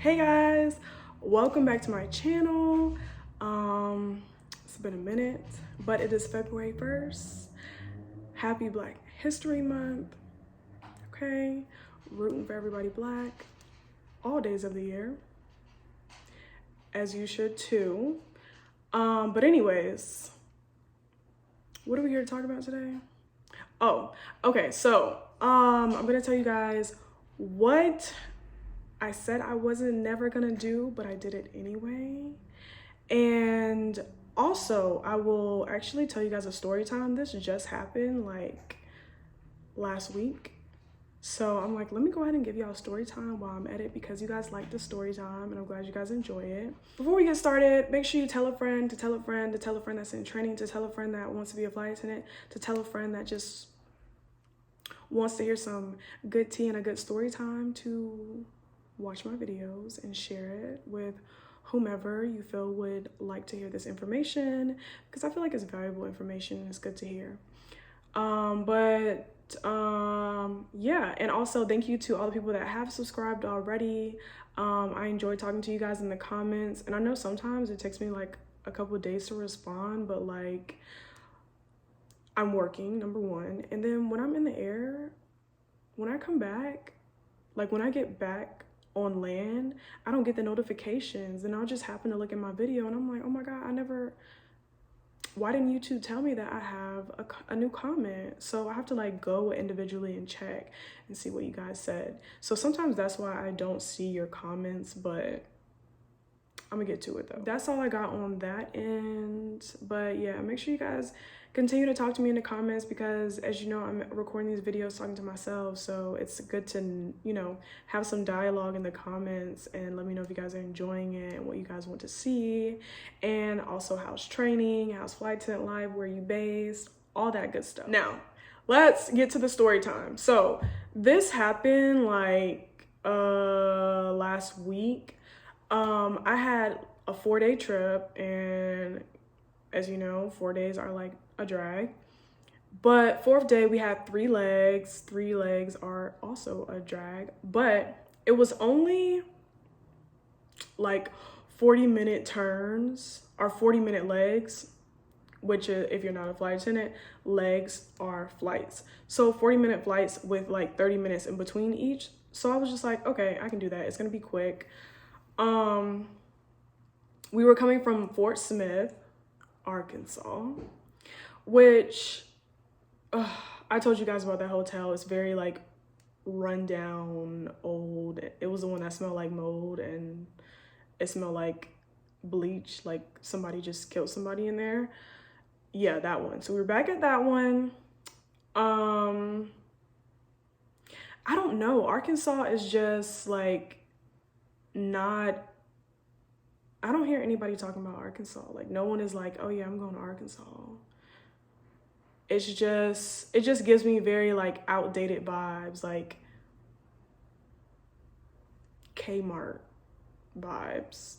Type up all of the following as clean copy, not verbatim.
Hey guys, welcome back to my channel. It's been a minute, but it is February 1st. Happy Black History Month. Okay, rooting for everybody Black all days of the year, as you should too. But anyways, what are we here to talk about today? Oh, okay, so I'm gonna tell you guys what I said I wasn't never gonna do, but I did it anyway. And also, I will actually tell you guys a story time. This just happened like last week. So I'm like, let me go ahead and give y'all a story time while I'm at it because you guys like the story time and I'm glad you guys enjoy it. Before we get started, make sure you tell a friend to tell a friend to tell a friend that's in training, to tell a friend that wants to be a flight attendant, to tell a friend that just wants to hear some good tea and a good story time, to watch my videos and share it with whomever you feel would like to hear this information, because I feel like it's valuable information and it's good to hear. Yeah, and also thank you to all the people that have subscribed already. I enjoy talking to you guys in the comments, and I know sometimes it takes me like a couple of days to respond, but like I'm working, number one, and then when I'm in the air, when I come back, like when I get back on land, I don't get the notifications, and I'll just happen to look at my video and I'm like, oh my god, why didn't YouTube tell me that I have a new comment? So I have to like go individually and check and see what you guys said. So sometimes that's why I don't see your comments, but I'm gonna get to it though. That's all I got on that end. But yeah, make sure you guys continue to talk to me in the comments, because as you know, I'm recording these videos talking to myself, so it's good to, you know, have some dialogue in the comments and let me know if you guys are enjoying it and what you guys want to see, and also how's training, how's flight attendant life, where you based, all that good stuff. Now let's get to the story time. So this happened like last week. I had a 4-day trip, and as you know, 4 days are like a drag. But 4th day we had 3 legs. 3 legs are also a drag, but it was only like 40-minute turns or 40-minute legs, which is, if you're not a flight attendant, legs are flights. So 40-minute flights with like 30 minutes in between each. So I was just like, okay, I can do that. It's gonna be quick. We were coming from Fort Smith, Arkansas, which I told you guys about that hotel. It's very like rundown, old. It was the one that smelled like mold, and it smelled like bleach, like somebody just killed somebody in there. Yeah, that one. So we were back at that one. I don't know. Arkansas is just like not, I don't hear anybody talking about Arkansas. Like no one is like, oh yeah, I'm going to Arkansas. It just gives me very like outdated vibes, like Kmart vibes.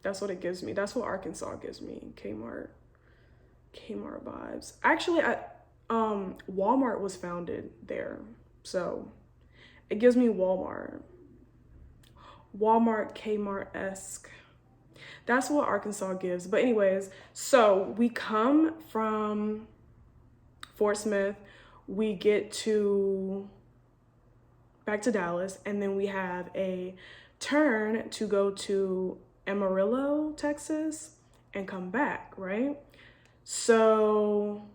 That's what it gives me. That's what Arkansas gives me. Kmart vibes. Actually, Walmart was founded there. So it gives me Walmart, Kmart-esque. That's what Arkansas gives. But anyways, so we come from Fort Smith, we get back to Dallas, and then we have a turn to go to Amarillo, Texas, and come back, right? So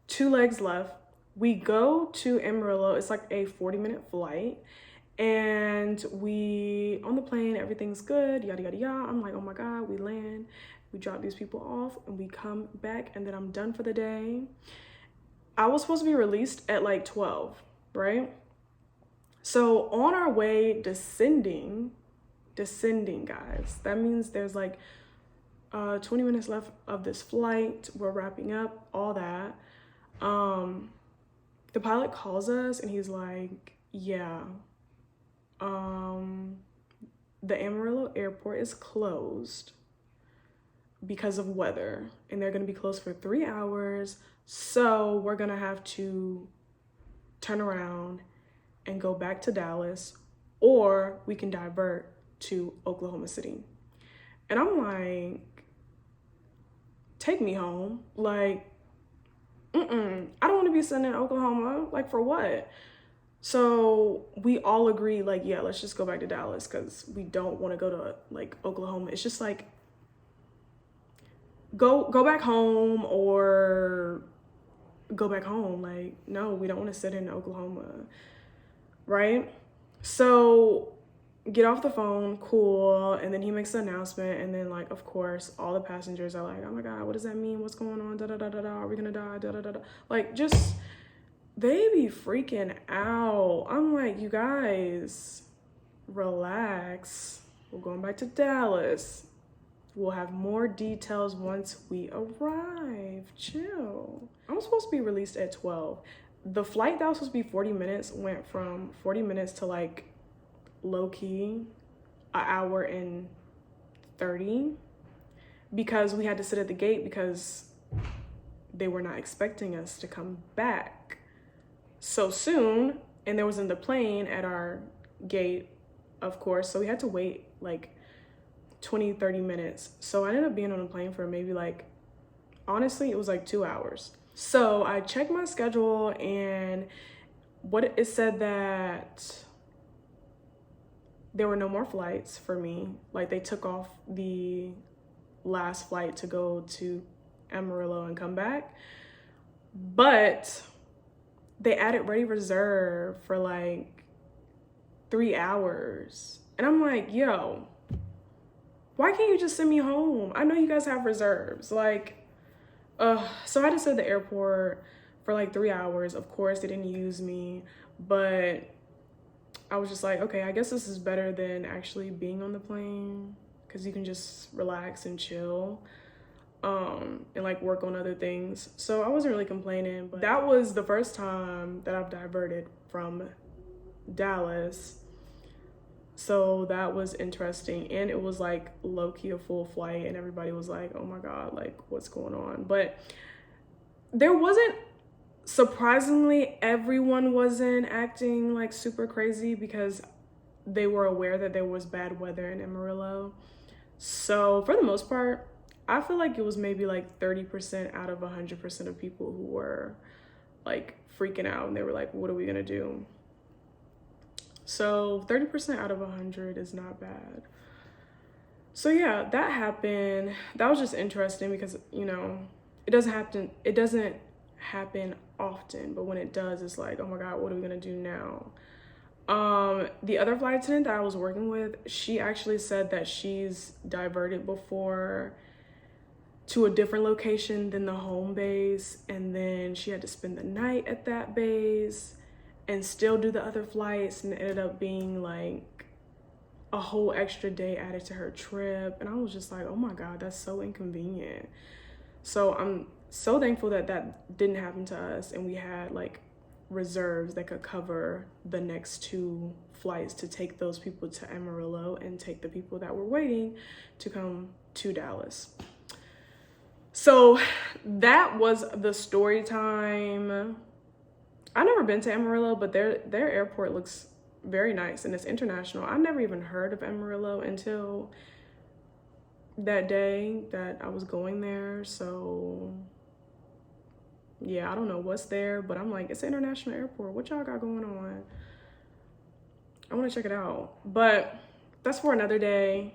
2 legs left. We go to Amarillo. It's like a 40-minute flight. And we on the plane, everything's good, yada yada yada. I'm like, oh my god, we land, we drop these people off, and we come back, and then I'm done for the day. I was supposed to be released at like 12, right? So on our way descending guys, that means there's like 20 minutes left of this flight. We're wrapping up all that. The pilot calls us and he's like, yeah, the Amarillo airport is closed because of weather, and they're going to be closed for 3 hours. So we're going to have to turn around and go back to Dallas, or we can divert to Oklahoma City. And I'm like, take me home. Like, I don't want to be sitting in Oklahoma. Like, for what? So we all agree, like, yeah, let's just go back to Dallas because we don't want to go to like Oklahoma. It's just like, go back home or go back home. Like, no, we don't want to sit in Oklahoma, right? So get off the phone, cool. And then he makes the announcement, and then like, of course, all the passengers are like, oh my God, what does that mean? What's going on? Da da da da da. Are we gonna die? Da da da da. Like, just they be freaking out. I'm like, you guys, relax. We're going back to Dallas. We'll have more details once we arrive. Chill. I'm supposed to be released at 12. The flight that was supposed to be 40 minutes went from 40 minutes to like low-key an hour and 30 because we had to sit at the gate because they were not expecting us to come back so soon, and there wasn't the plane at our gate, of course, so we had to wait like 20-30 minutes. So I ended up being on a plane for maybe like, honestly, it was like 2 hours. So I checked my schedule, and what it said that there were no more flights for me. Like, they took off the last flight to go to Amarillo and come back, but they added ready reserve for like 3 hours. And I'm like, yo, why can't you just send me home? I know you guys have reserves. Like, so I had to sit at the airport for like 3 hours. Of course, they didn't use me, but I was just like, okay, I guess this is better than actually being on the plane because you can just relax and chill. And like work on other things. So I wasn't really complaining, but that was the first time that I've diverted from Dallas. So that was interesting. And it was like low-key a full flight, and everybody was like, oh my God, like what's going on? But there wasn't, surprisingly, everyone wasn't acting like super crazy because they were aware that there was bad weather in Amarillo. So for the most part, I feel like it was maybe like 30% out of 100% of people who were like freaking out, and they were like, what are we gonna do? So 30% out of 100 is not bad. So yeah, that happened. That was just interesting because, you know, it doesn't happen often, but when it does, it's like, oh my God, what are we gonna do now? The other flight attendant that I was working with, she actually said that she's diverted before to a different location than the home base, and then she had to spend the night at that base and still do the other flights, and it ended up being like a whole extra day added to her trip. And I was just like, oh my God, that's so inconvenient. So I'm so thankful that that didn't happen to us, and we had like reserves that could cover the next 2 flights to take those people to Amarillo and take the people that were waiting to come to Dallas. So that was the story time. I've never been to Amarillo, but their airport looks very nice, and it's international. I never even heard of Amarillo until that day that I was going there. So yeah, I don't know what's there, but I'm like, it's an international airport. What y'all got going on? I want to check it out, but that's for another day.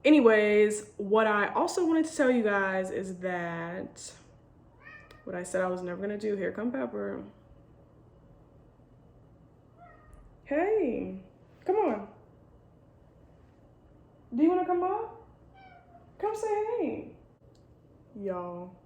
Anyways, what I also wanted to tell you guys is that what I said I was never gonna do. Here come Pepper. Hey, come on. Do you want to come up? Come say hey. Y'all.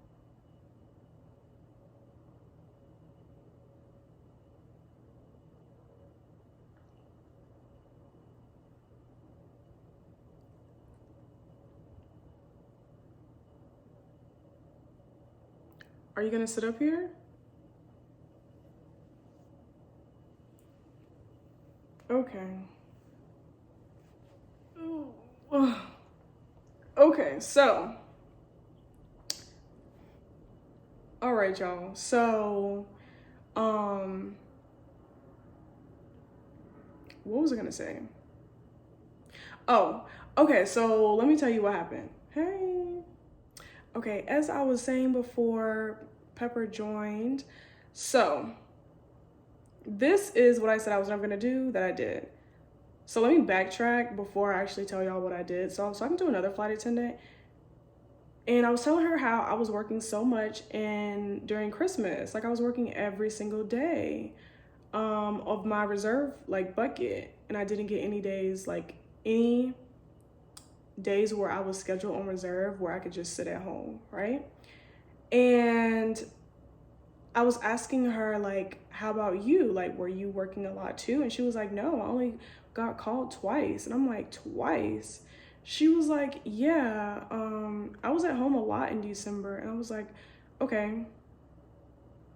Are you gonna sit up here? Okay. Okay, so. All right, y'all. So, what was I gonna say? Oh, okay, so let me tell you what happened. Hey. Okay, as I was saying before, Pepper joined. So, this is what I said I was never gonna do that I did. So let me backtrack before I actually tell y'all what I did. So I was talking to another flight attendant, and I was telling her how I was working so much and during Christmas, like I was working every single day of my reserve like bucket, and I didn't get any days, like any days where I was scheduled on reserve where I could just sit at home, right? And I was asking her, like, how about you? Like, were you working a lot too? And she was like, no, I only got called twice. And I'm like, twice? She was like, yeah, I was at home a lot in December. And I was like, okay,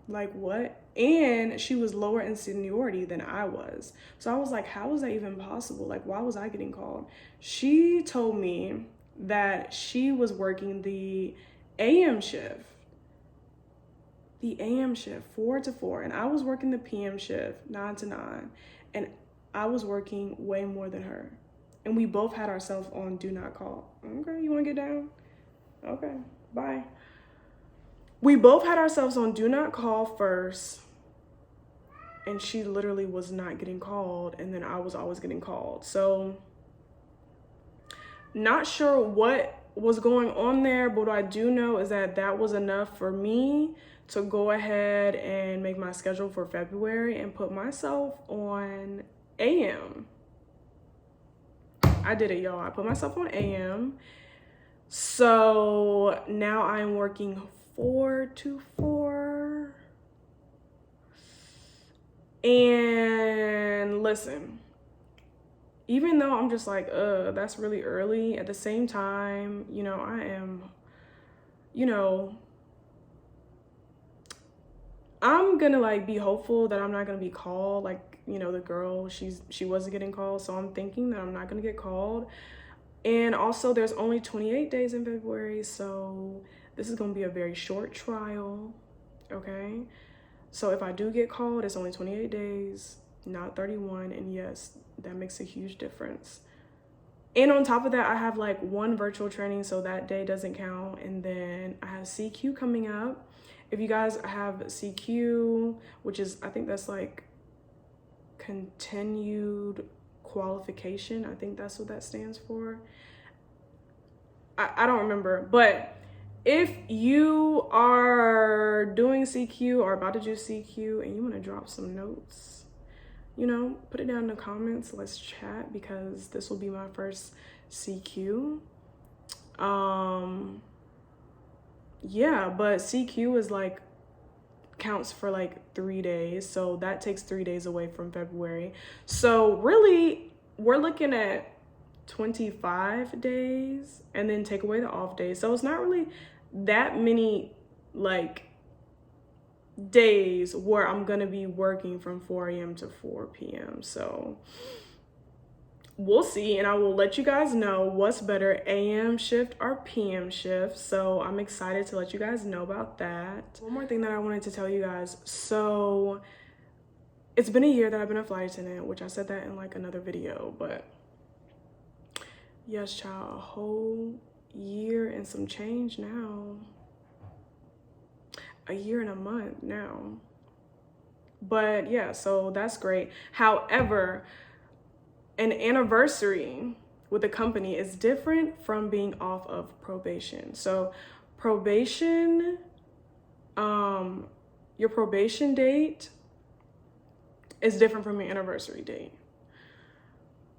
like what? And she was lower in seniority than I was. So I was like, how is that even possible? Like, why was I getting called? She told me that she was working the AM shift. The AM shift, 4 to 4, and I was working the PM shift, 9 to 9, and I was working way more than her. And we both had ourselves on do not call. Okay, you wanna get down? Okay, bye. We both had ourselves on do not call first, and she literally was not getting called, and then I was always getting called. So, not sure what was going on there, but what I do know is that that was enough for me to go ahead and make my schedule for February and put myself on AM. I did it, y'all. I put myself on AM. So now I'm working 4 to 4. And listen, even though I'm just like, that's really early, at the same time, you know, I am, you know, I'm gonna like be hopeful that I'm not gonna be called. Like, you know, the girl, she wasn't getting called, so I'm thinking that I'm not gonna get called. And also there's only 28 days in February, so this is gonna be a very short trial, okay? So if I do get called, it's only 28 days, not 31, and yes, that makes a huge difference. And on top of that, I have like one virtual training, so that day doesn't count. And then I have CQ coming up. If you guys have CQ, which is, I think that's like continued qualification. I think that's what that stands for. I don't remember, but if you are doing CQ or about to do CQ and you want to drop some notes, you know, put it down in the comments. Let's chat, because this will be my first CQ. Yeah, but CQ is like counts for like 3 days, so that takes 3 days away from February. So really we're looking at 25 days and then take away the off days, so it's not really that many like days where I'm gonna be working from 4 a.m. to 4 p.m. So we'll see, and I will let you guys know what's better, AM shift or PM shift. So I'm excited to let you guys know about that. One more thing that I wanted to tell you guys. So it's been a year that I've been a flight attendant, which I said that in like another video, but yes, child, a whole year and some change now. A year and a month now. But yeah, so that's great. However, an anniversary with a company is different from being off of probation. So probation, your probation date is different from your anniversary date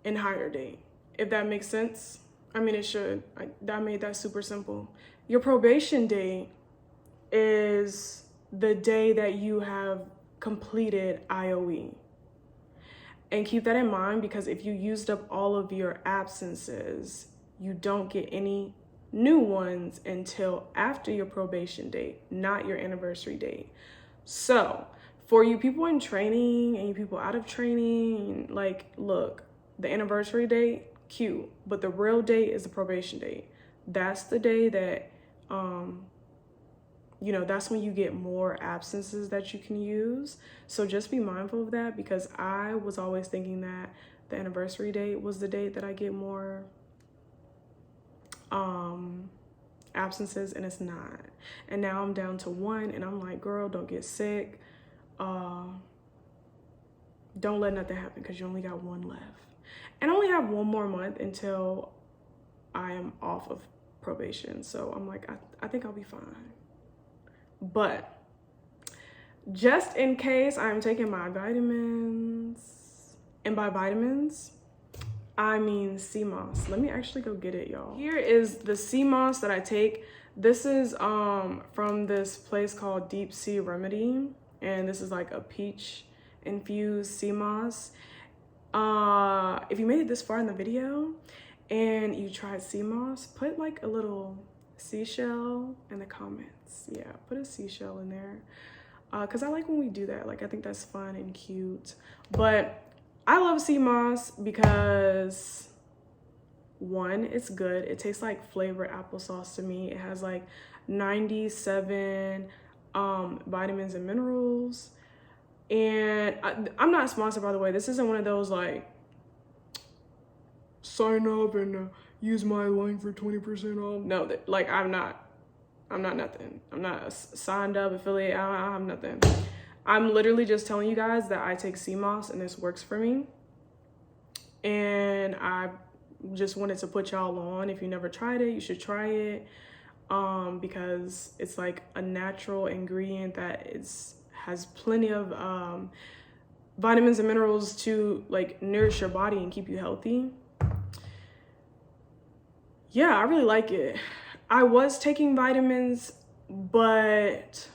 and hire date, if that makes sense. I mean, it should. I made that super simple. Your probation date is the day that you have completed IOE. And keep that in mind, because if you used up all of your absences, you don't get any new ones until after your probation date, not your anniversary date. So for you people in training and you people out of training, like, look, the anniversary date, cute, but the real date is the probation date. That's the day that, you know, that's when you get more absences that you can use. So just be mindful of that, because I was always thinking that the anniversary date was the date that I get more absences, and it's not. And now I'm down to 1, and I'm like, girl, don't get sick. Don't let nothing happen, because you only got 1 left. And I only have 1 more month until I am off of probation. So I'm like, I think I'll be fine. But just in case, I'm taking my vitamins. And by vitamins, I mean sea moss. Let me actually go get it, y'all. Here is the sea moss that I take. This is from this place called Deep Sea Remedy. And this is like a peach infused sea moss. If you made it this far in the video and you tried sea moss, put like a little seashell in the comments. Yeah, put a seashell in there. Because I like when we do that. Like, I think that's fun and cute. But I love sea moss because, 1, it's good. It tastes like flavored applesauce to me. It has like 97 vitamins and minerals. And I'm not sponsored, by the way. This isn't one of those like, sign up and use my link for 20% off. No, like I'm not nothing. I'm not a signed up affiliate. I have nothing. I'm literally just telling you guys that I take sea moss and this works for me. And I just wanted to put y'all on. If you never tried it, you should try it. Because it's like a natural ingredient that has plenty of vitamins and minerals to like nourish your body and keep you healthy. Yeah, I really like it. I was taking vitamins, but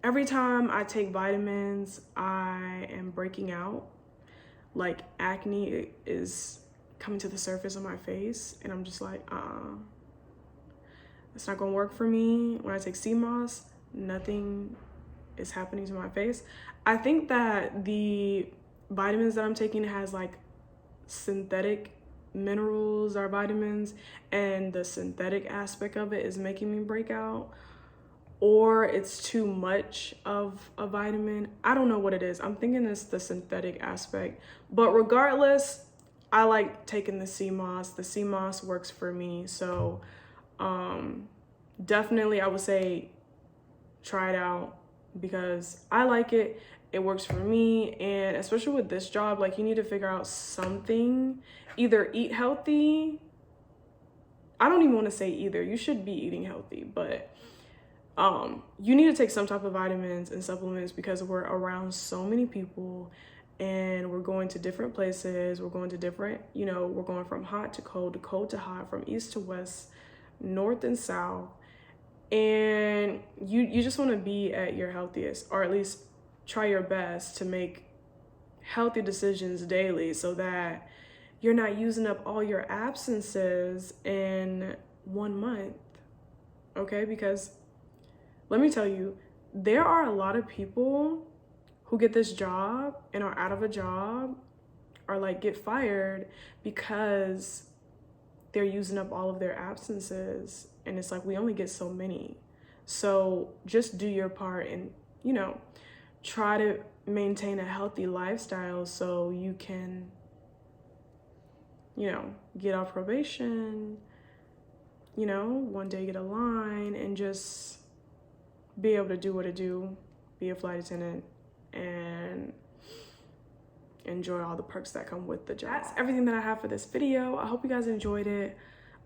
every time I take vitamins, I am breaking out. Like, acne is coming to the surface of my face, and I'm just like, it's not gonna work for me. When I take sea moss, nothing is happening to my face. I think that the vitamins that I'm taking has like synthetic minerals or vitamins, and the synthetic aspect of it is making me break out, or it's too much of a vitamin. I don't know what it is. I'm thinking it's the synthetic aspect, but regardless, I like taking the sea moss. The sea moss works for me. So definitely I would say try it out, because I like it. It works for me. And especially with this job, like, you need to figure out something. Either eat healthy. I don't even want to say either. You should be eating healthy, but you need to take some type of vitamins and supplements, because we're around so many people and we're going to different places. We're going to different, we're going from hot to cold to hot, from east to west, north and south. And you just want to be at your healthiest, or at least try your best to make healthy decisions daily, so that you're not using up all your absences in 1 month, okay? Because let me tell you, there are a lot of people who get this job and are out of a job, or like get fired because they're using up all of their absences. And it's like, we only get so many. So just do your part and, try to maintain a healthy lifestyle so you can, get off probation, one day get a line and just be able to do what to do, be a flight attendant, and enjoy all the perks that come with the job. That's everything that I have for this video. I hope you guys enjoyed it.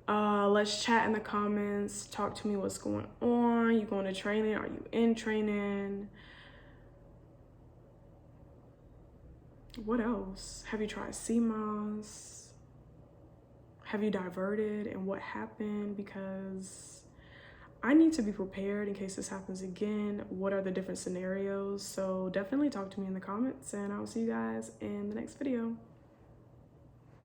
Let's chat in the comments. Talk to me, what's going on? You going to training? Are you in training? What else? Have you tried sea moss? Have you diverted, and what happened? Because I need to be prepared in case this happens again. What are the different scenarios? So definitely talk to me in the comments, and I'll see you guys in the next video.